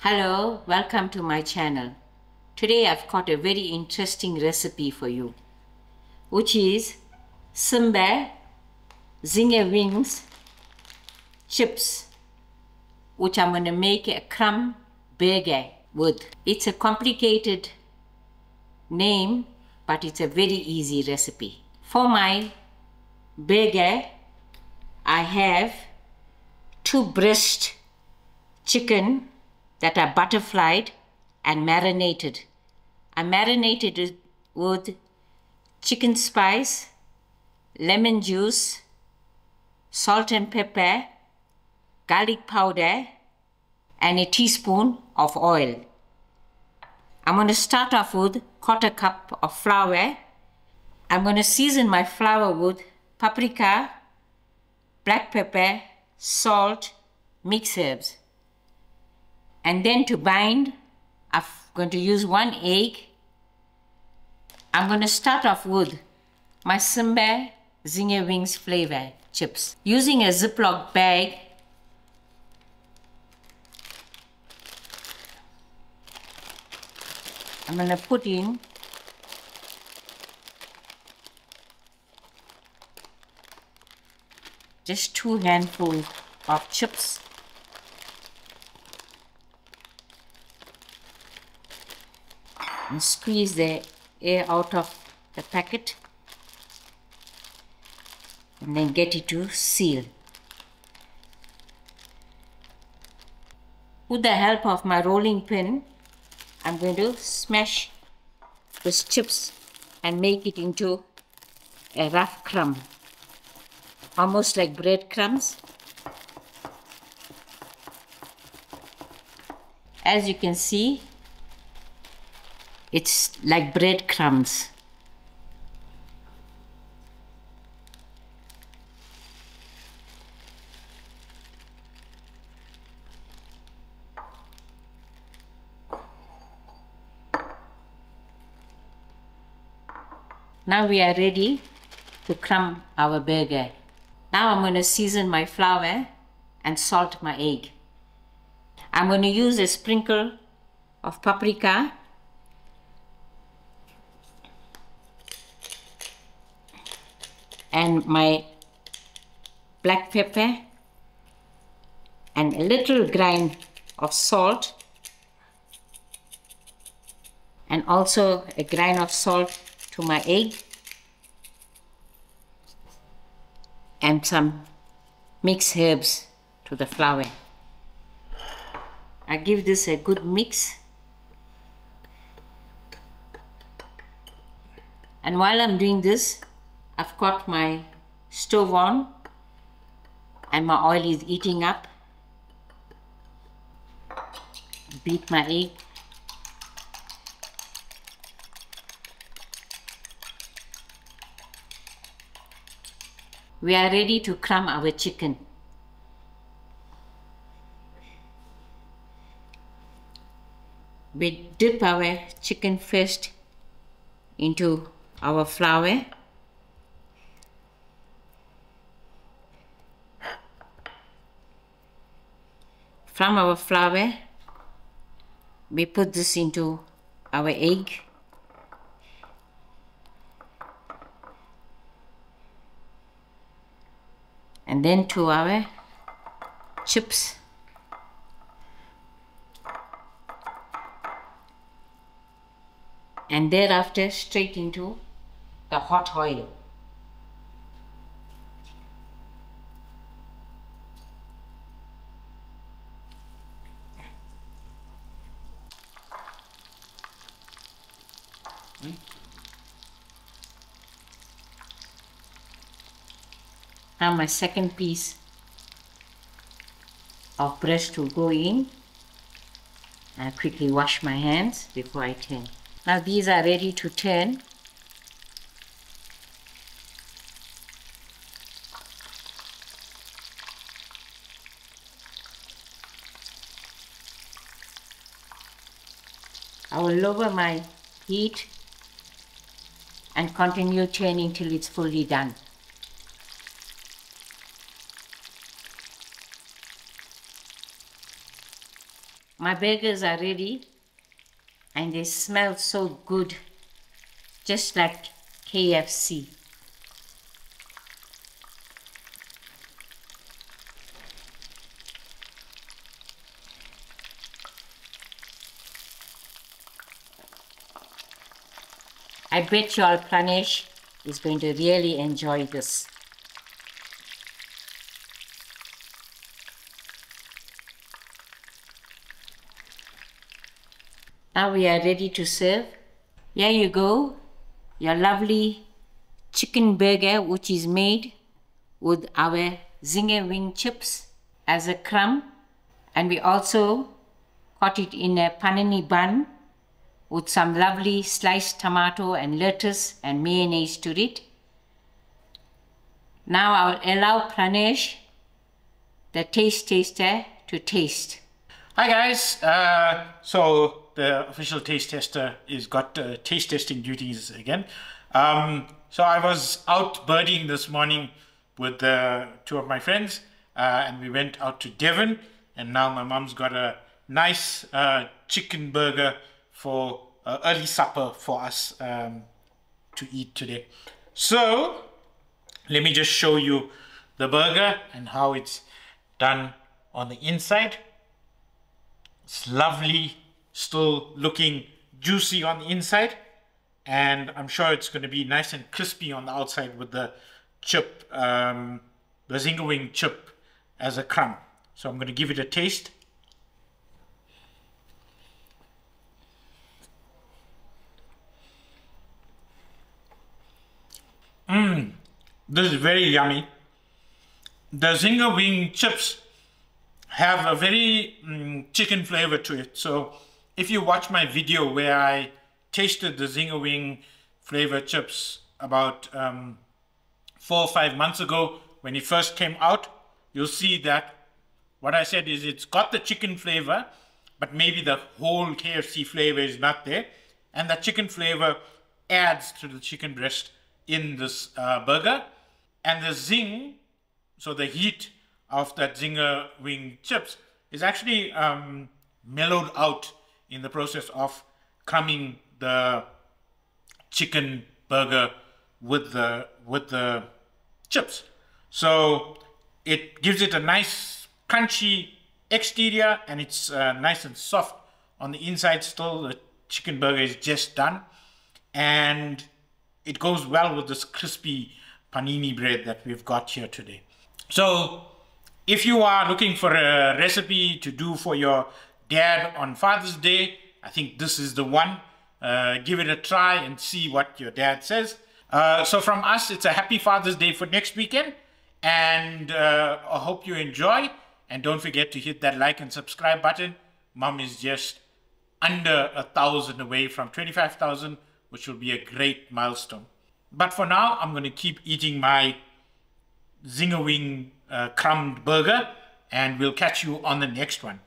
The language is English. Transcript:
Hello, welcome to my channel. Today I've got a very interesting recipe for you, which is Simba Zinger wings chips, which I'm going to make a crumb burger with. It's a complicated name, but it's a very easy recipe. For my burger, I have 2 breast chicken that are butterflied and marinated. I marinated it with chicken spice, lemon juice, salt and pepper, garlic powder, and a teaspoon of oil. I'm going to start off with 1/4 cup of flour. I'm going to season my flour with paprika, black pepper, salt, mixed herbs. And then to bind, I'm going to use 1 egg. I'm going to start off with my Simba Zinger wings flavor chips. Using a Ziploc bag, I'm going to put in just 2 handfuls of chips. And squeeze the air out of the packet and then get it to seal. With the help of my rolling pin, I'm going to smash these chips and make it into a rough crumb, almost like breadcrumbs. As you can see, it's like breadcrumbs. Now we are ready to crumb our burger. Now I'm going to season my flour and salt my egg. I'm going to use a sprinkle of paprika, and my black pepper, and a little grain of salt, and also a grain of salt to my egg, and some mixed herbs to the flour. I give this a good mix, and while I'm doing this, I've got my stove on and my oil is heating up. Beat my egg. We are ready to crumb our chicken. We dip our chicken first into our flour. From our flour, we put this into our egg. And then to our chips. And thereafter straight into the hot oil. Now my second piece of breast will go in. I quickly wash my hands before I turn. Now these are ready to turn. I will lower my heat and continue turning till it's fully done. My burgers are ready and they smell so good, just like KFC. I bet y'all Pranesh is going to really enjoy this. Now we are ready to serve. Here you go, your lovely chicken burger, which is made with our Zinger wing chips as a crumb. And we also cut it in a panini bun with some lovely sliced tomato and lettuce and mayonnaise to it. Now I'll allow Pranesh, the taste taster, to taste. Hi guys, so the official taste tester is got taste testing duties again. So I was out birding this morning with two of my friends and we went out to Devon, and now my mom's got a nice chicken burger for early supper for us to eat today. So let me just show you the burger and how it's done on the inside. It's lovely, still looking juicy on the inside, and I'm sure it's going to be nice and crispy on the outside with the chip, the Zinger wing chip as a crumb. So I'm going to give it a taste. This is very yummy. The Zinger wing chips have a very chicken flavor to it. So if you watch my video where I tasted the Zinger wing flavor chips about 4 or 5 months ago when it first came out, you'll see that what I said is it's got the chicken flavor, but maybe the whole KFC flavor is not there, and the chicken flavor adds to the chicken breast in this burger. And the zing, so the heat of that Zinger wing chips, is actually mellowed out in the process of crumbing the chicken burger with the chips. So it gives it a nice crunchy exterior, and it's nice and soft on the inside still. The chicken burger is just done, and it goes well with this crispy panini bread that we've got here today. So if you are looking for a recipe to do for your dad on Father's Day, I think this is the one. Give it a try and see what your dad says. So from us, it's a happy Father's Day for next weekend, and I hope you enjoy, and don't forget to hit that like and subscribe button. Mom is just under 1,000 away from 25,000, which will be a great milestone. But for now, I'm going to keep eating my Zinger wing crumbed burger, and we'll catch you on the next one.